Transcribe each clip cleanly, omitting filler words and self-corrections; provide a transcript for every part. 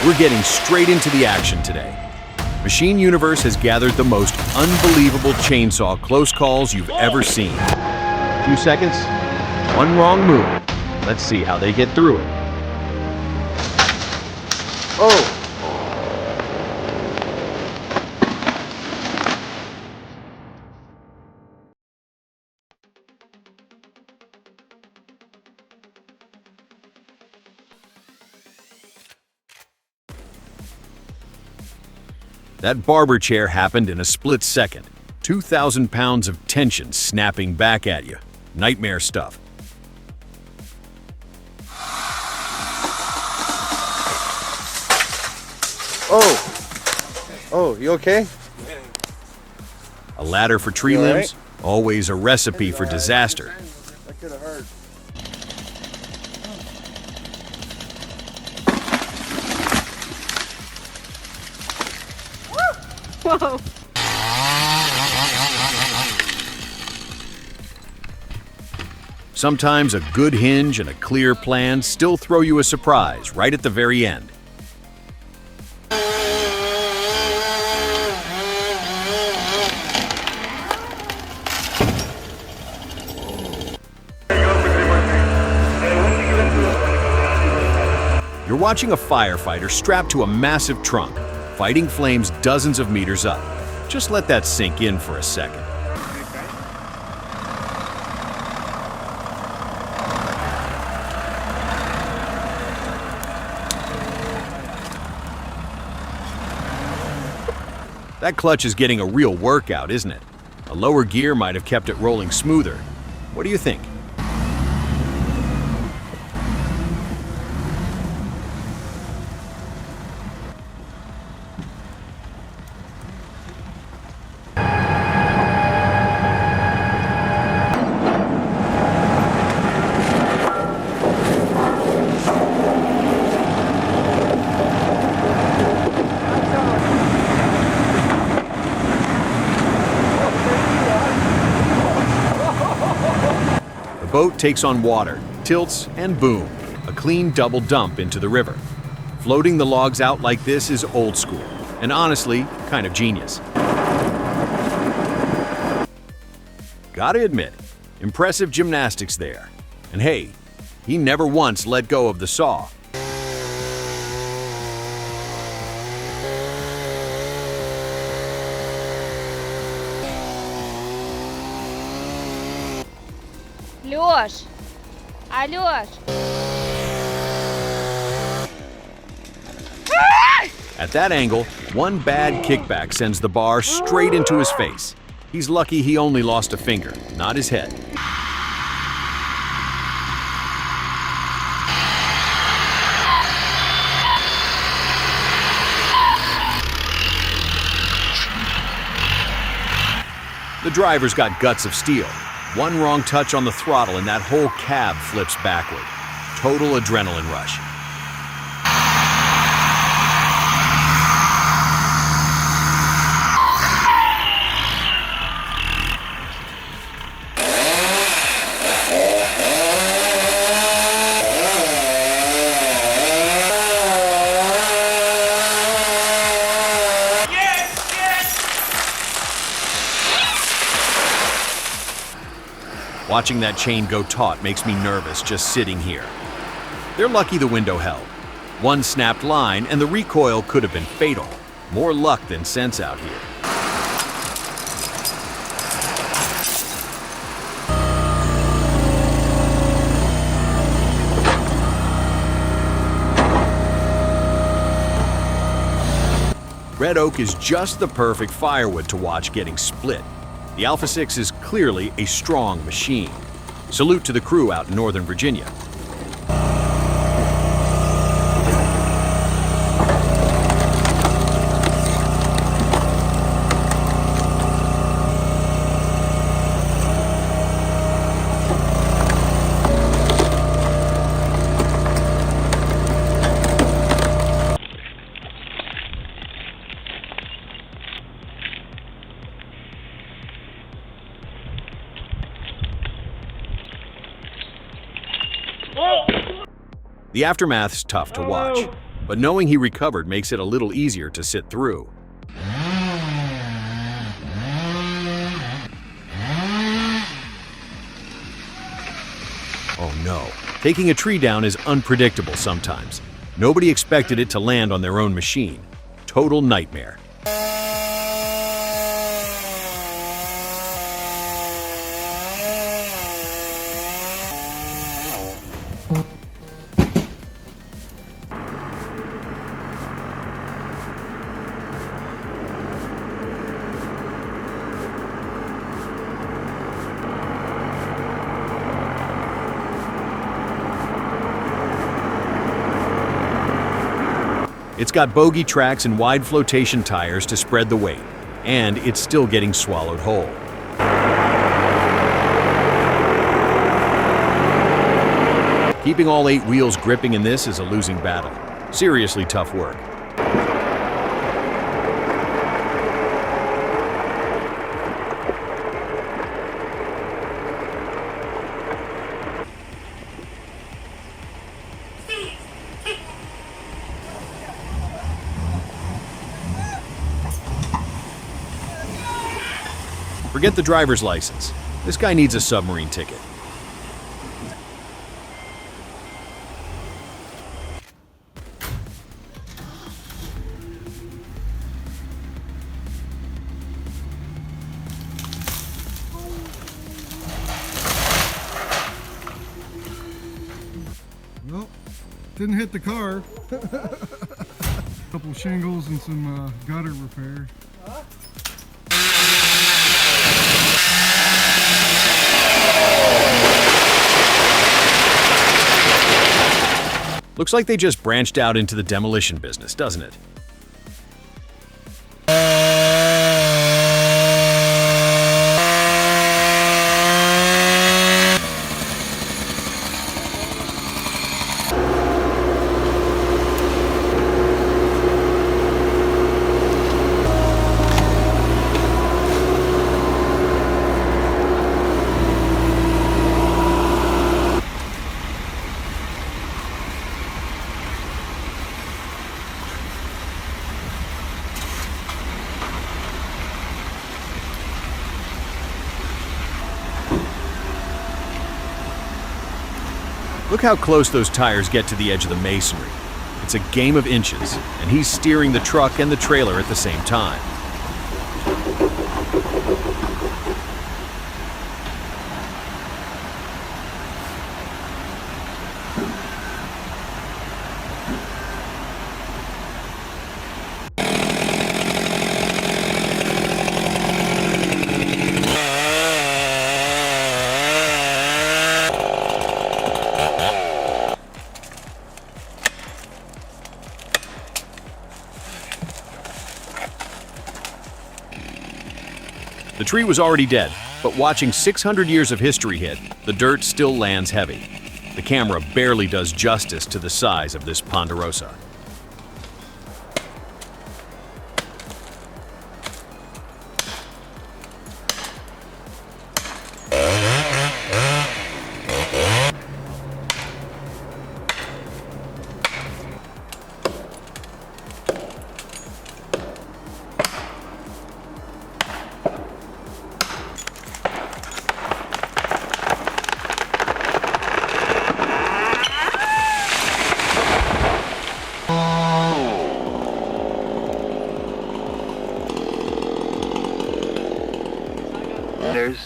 We're getting straight into the action today. Machine Universe has gathered the most unbelievable chainsaw close calls you've ever seen. A few seconds, one wrong move. Let's see how they get through it. Oh! That barber chair happened in a split second. 2,000 pounds of tension snapping back at you. Nightmare stuff. Oh, you okay? A ladder for tree limbs? Always a recipe for disaster. That could have hurt. Whoa. Sometimes a good hinge and a clear plan still throw you a surprise right at the very end. You're watching a firefighter strapped to a massive trunk, fighting flames dozens of meters up. Just let that sink in for a second. That clutch is getting a real workout, isn't it? A lower gear might have kept it rolling smoother. What do you think? The boat takes on water, tilts, and boom, a clean double dump into the river. Floating the logs out like this is old school, and honestly, kind of genius. Gotta admit, impressive gymnastics there. And hey, he never once let go of the saw. Лёш! Алёш! At that angle, one bad kickback sends the bar straight into his face. He's lucky he only lost a finger, not his head. The driver's got guts of steel. One wrong touch on the throttle and that whole cab flips backward. Total adrenaline rush. Watching that chain go taut makes me nervous just sitting here. They're lucky the window held. One snapped line and the recoil could have been fatal. More luck than sense out here. Red oak is just the perfect firewood to watch getting split. The Alpha 6 is clearly a strong machine. Salute to the crew out in Northern Virginia. The aftermath's tough to watch, but knowing he recovered makes it a little easier to sit through. Oh no, taking a tree down is unpredictable sometimes. Nobody expected it to land on their own machine. Total nightmare. It's got bogey tracks and wide flotation tires to spread the weight, and it's still getting swallowed whole. Keeping all 8 wheels gripping in this is a losing battle. Seriously tough work. Forget the driver's license. This guy needs a submarine ticket. Well, didn't hit the car. Couple shingles and some gutter repair. Looks like they just branched out into the demolition business, doesn't it? Look how close those tires get to the edge of the masonry. It's a game of inches, and he's steering the truck and the trailer at the same time. The tree was already dead, but watching 600 years of history hit, the dirt still lands heavy. The camera barely does justice to the size of this ponderosa.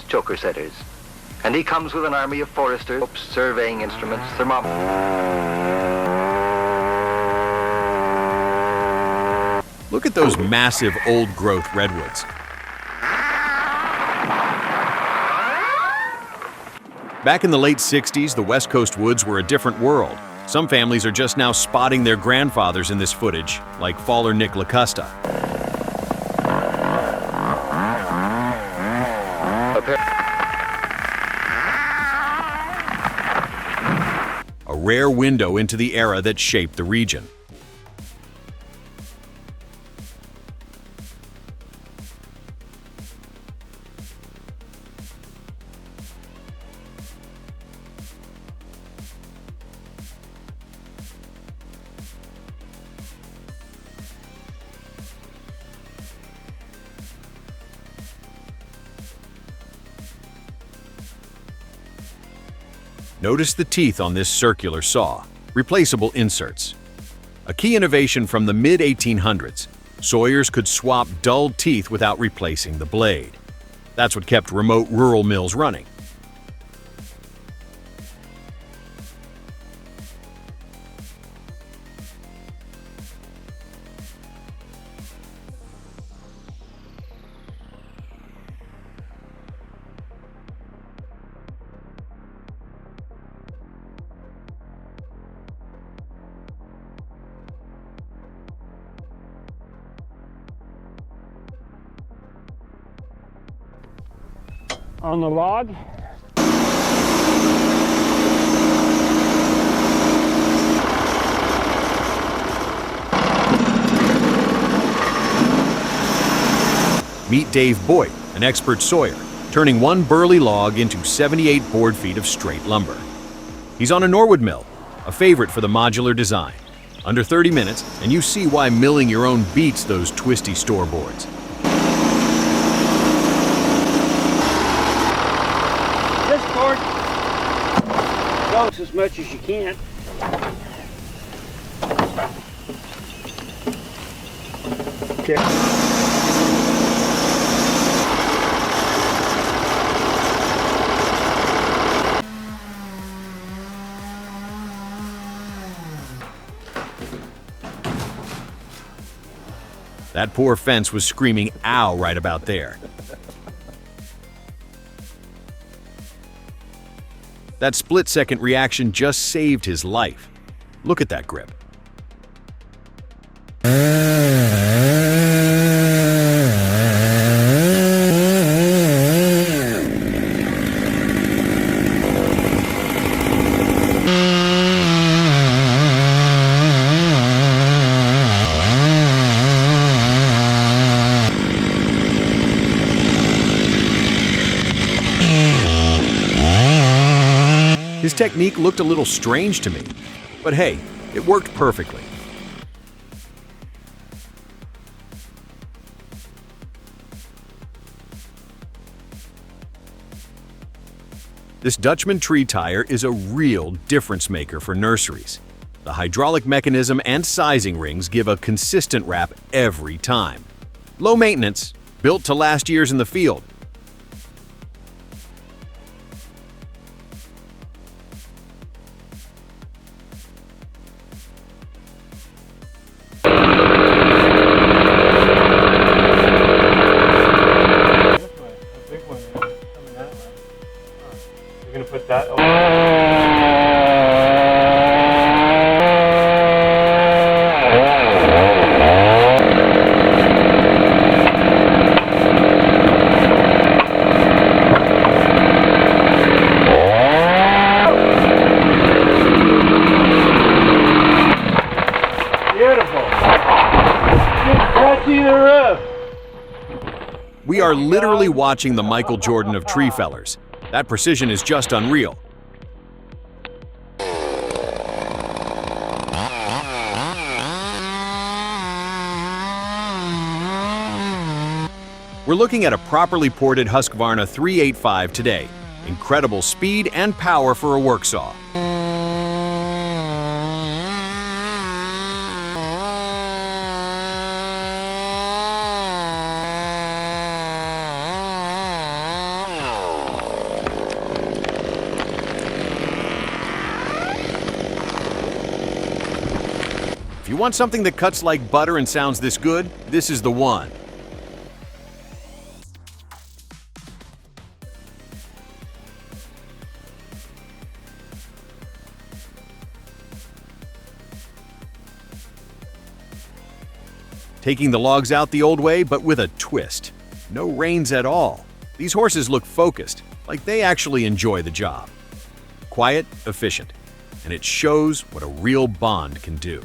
Choker setters, and he comes with an army of foresters, surveying instruments, thermometers. Look at those massive old-growth redwoods. Back in the late 60s, the West Coast woods were a different world. Some families are just now spotting their grandfathers in this footage, like faller Nick LaCosta. A rare window into the era that shaped the region. Notice the teeth on this circular saw, replaceable inserts. A key innovation from the mid-1800s, sawyers could swap dulled teeth without replacing the blade. That's what kept remote rural mills running. On the log. Meet Dave Boyd, an expert sawyer, turning one burly log into 78 board feet of straight lumber. He's on a Norwood mill, a favorite for the modular design. Under 30 minutes, and you see why milling your own beats those twisty store boards. This cord goes as much as you can. Okay. That poor fence was screaming ow right about there. That split-second reaction just saved his life. Look at that grip. His technique looked a little strange to me, but hey, it worked perfectly. This Dutchman tree tire is a real difference maker for nurseries. The hydraulic mechanism and sizing rings give a consistent wrap every time. Low maintenance, built to last years in the field. Put that over. Beautiful. Just touching the roof. We are literally watching the Michael Jordan of tree fellers. That precision is just unreal. We're looking at a properly ported Husqvarna 385 today. Incredible speed and power for a work saw. If you want something that cuts like butter and sounds this good, this is the one. Taking the logs out the old way, but with a twist. No reins at all. These horses look focused, like they actually enjoy the job. Quiet, efficient, and it shows what a real bond can do.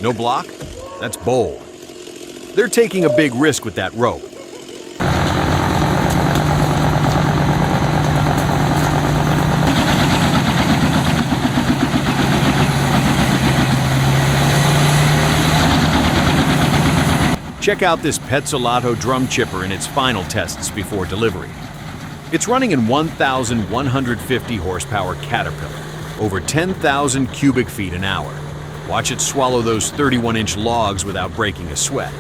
No block? That's bold. They're taking a big risk with that rope. Check out this Petzolato drum chipper in its final tests before delivery. It's running in 1,150 horsepower Caterpillar, over 10,000 cubic feet an hour. Watch it swallow those 31-inch logs without breaking a sweat.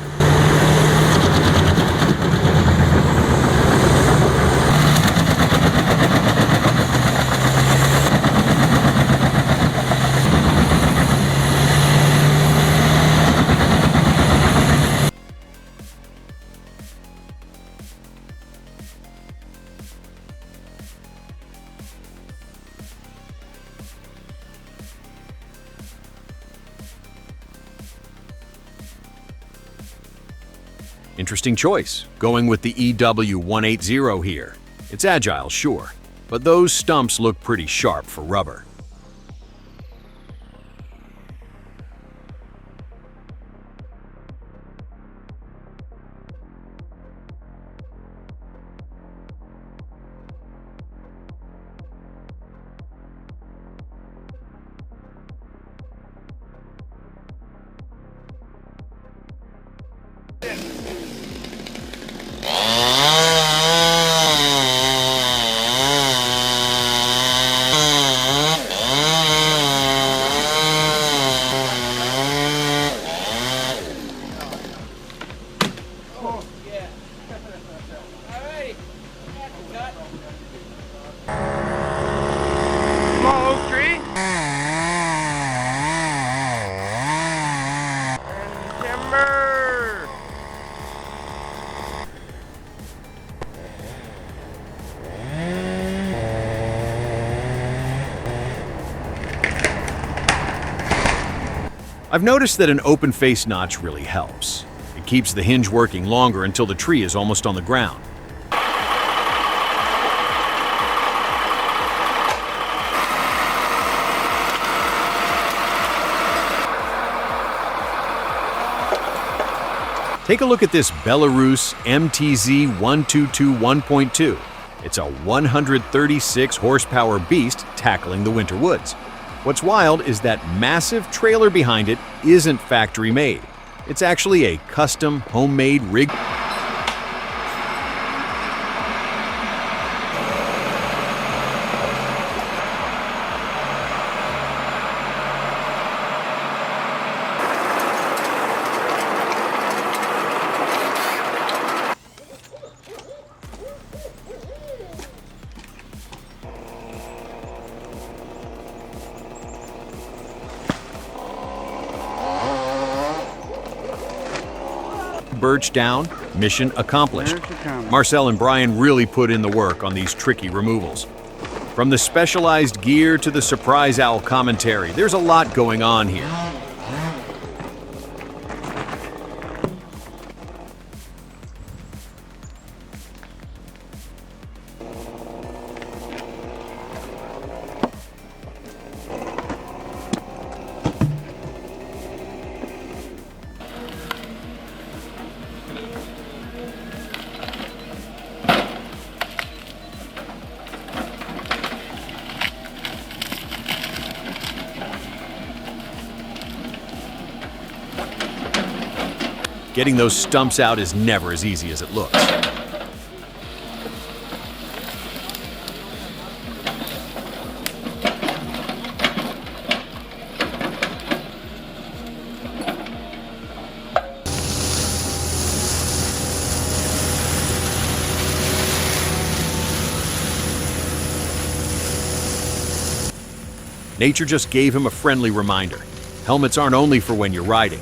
Interesting choice, going with the EW180 here. It's agile, sure, but those stumps look pretty sharp for rubber. Small oak tree. And timber. I've noticed that an open face notch really helps. It keeps the hinge working longer until the tree is almost on the ground. Take a look at this Belarus MTZ 122 1.2. It's a 136 horsepower beast tackling the winter woods. What's wild is that massive trailer behind it isn't factory made. It's actually a custom, homemade rig. Birch down, mission accomplished. Marcel and Brian really put in the work on these tricky removals. From the specialized gear to the surprise owl commentary, there's a lot going on here. Getting those stumps out is never as easy as it looks. Nature just gave him a friendly reminder. Helmets aren't only for when you're riding.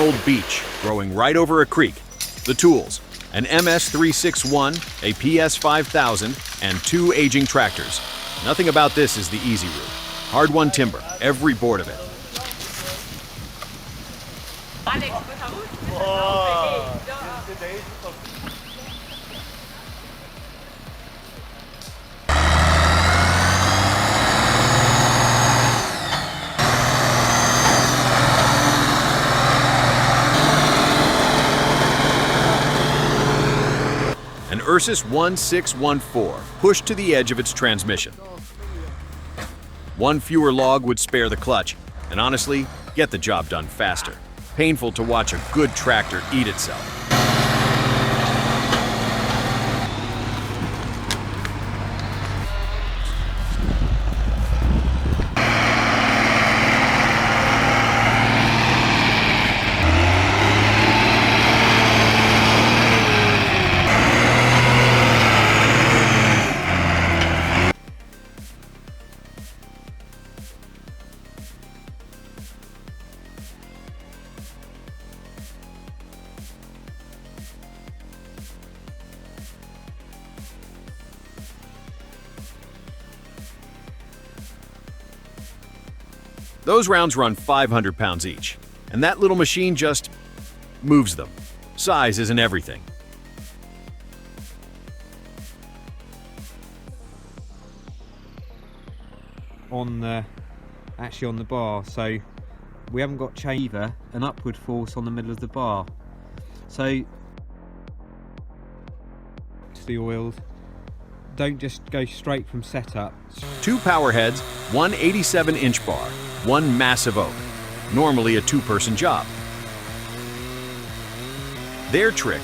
old beech growing right over a creek. The tools: an MS-361, a PS-5000, and 2 aging tractors. Nothing about this is the easy route. Hard-won timber, every board of it. An Ursus 1614 pushed to the edge of its transmission. One fewer log would spare the clutch, and honestly, get the job done faster. Painful to watch a good tractor eat itself. Those rounds run 500 pounds each, and that little machine just moves them. Size isn't everything. Actually on the bar, so we haven't got either an upward force on the middle of the bar. So to the oils, don't just go straight from setup. 2 power heads, one 87-inch bar, one massive oak. Normally a 2-person job. Their trick: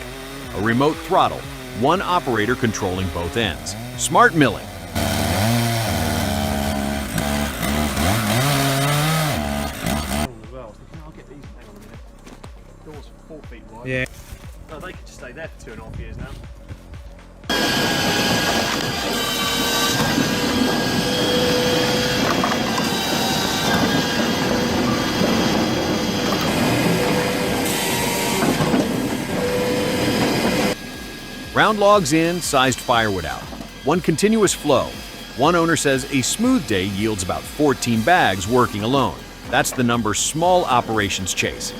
a remote throttle, one operator controlling both ends. Smart milling. Yeah. No, they could just stay there for 2.5 years now. Round logs in, sized firewood out. One continuous flow. One owner says a smooth day yields about 14 bags working alone. That's the number small operations chase.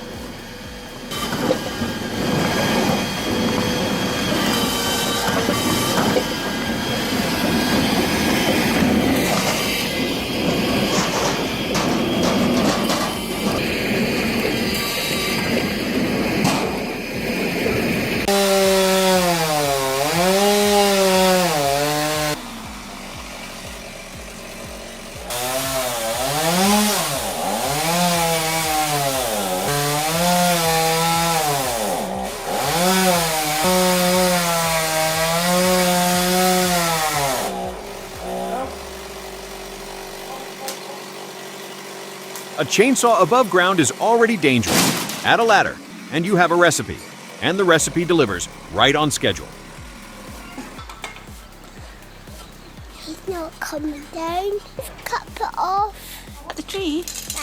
A chainsaw above ground is already dangerous. Add a ladder, and you have a recipe. And the recipe delivers right on schedule. He's not coming down. Just cut it off. At the tree? It's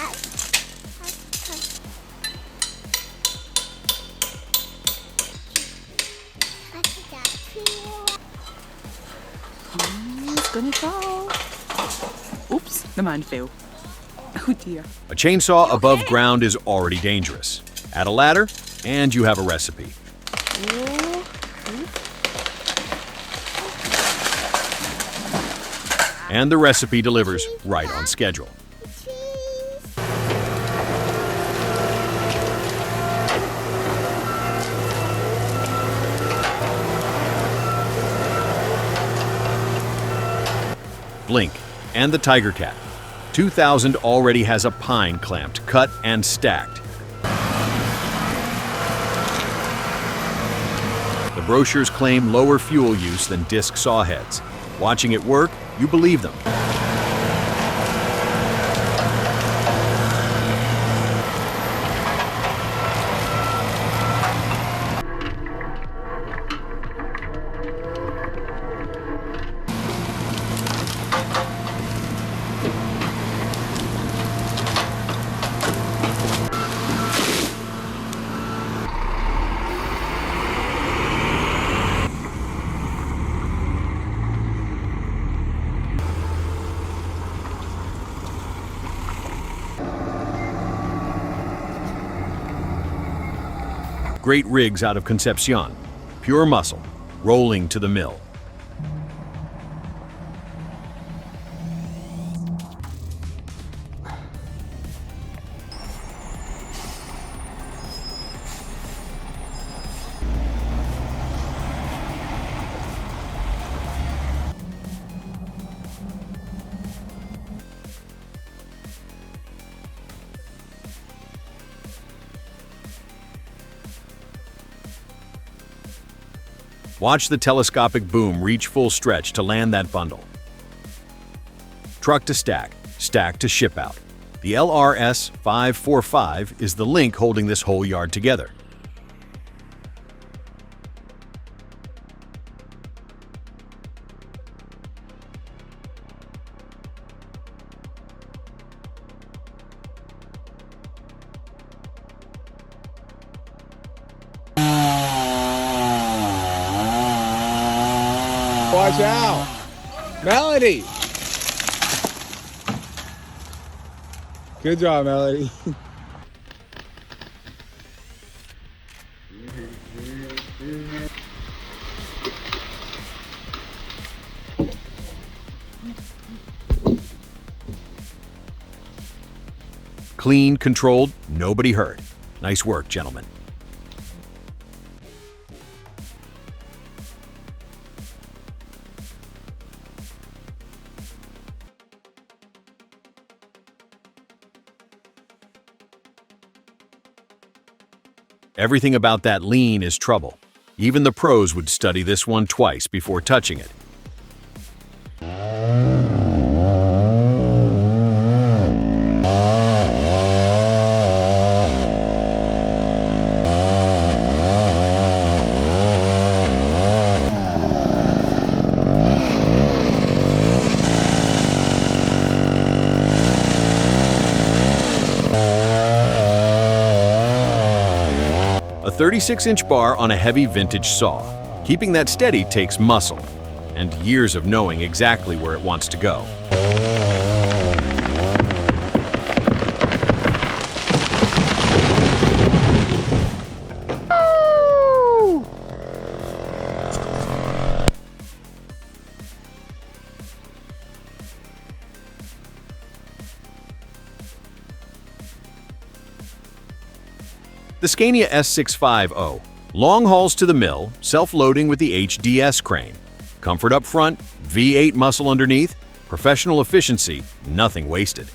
gonna fall. Oops, the man fell. Oh dear. A chainsaw above ground is already dangerous. Add a ladder, and you have a recipe. And the recipe delivers right on schedule. Blink and the Tiger Cat. 2000 already has a pine clamped, cut, and stacked. The brochures claim lower fuel use than disc saw heads. Watching it work, you believe them. great rigs out of Concepcion. Pure muscle, rolling to the mill. Watch the telescopic boom reach full stretch to land that bundle. Truck to stack, stack to ship out. The LRS 545 is the link holding this whole yard together. Watch out! Melody! Good job, Melody. Clean, controlled, nobody hurt. Nice work, gentlemen. Everything about that lean is trouble. Even the pros would study this one twice before touching it. A 36-inch bar on a heavy vintage saw. Keeping that steady takes muscle and years of knowing exactly where it wants to go. The Scania S650, long hauls to the mill, self-loading with the HDS crane. Comfort up front, V8 muscle underneath, professional efficiency, nothing wasted.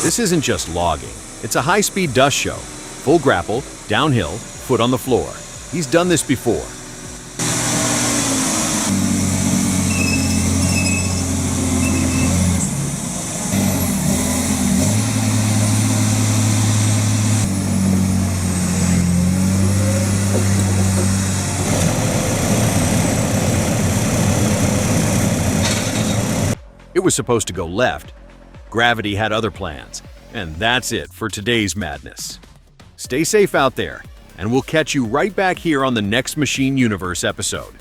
This isn't just logging, it's a high-speed dust show. Full grapple, downhill, foot on the floor. He's done this before. It was supposed to go left. Gravity had other plans. And that's it for today's madness. Stay safe out there, and we'll catch you right back here on the next Machine Universe episode.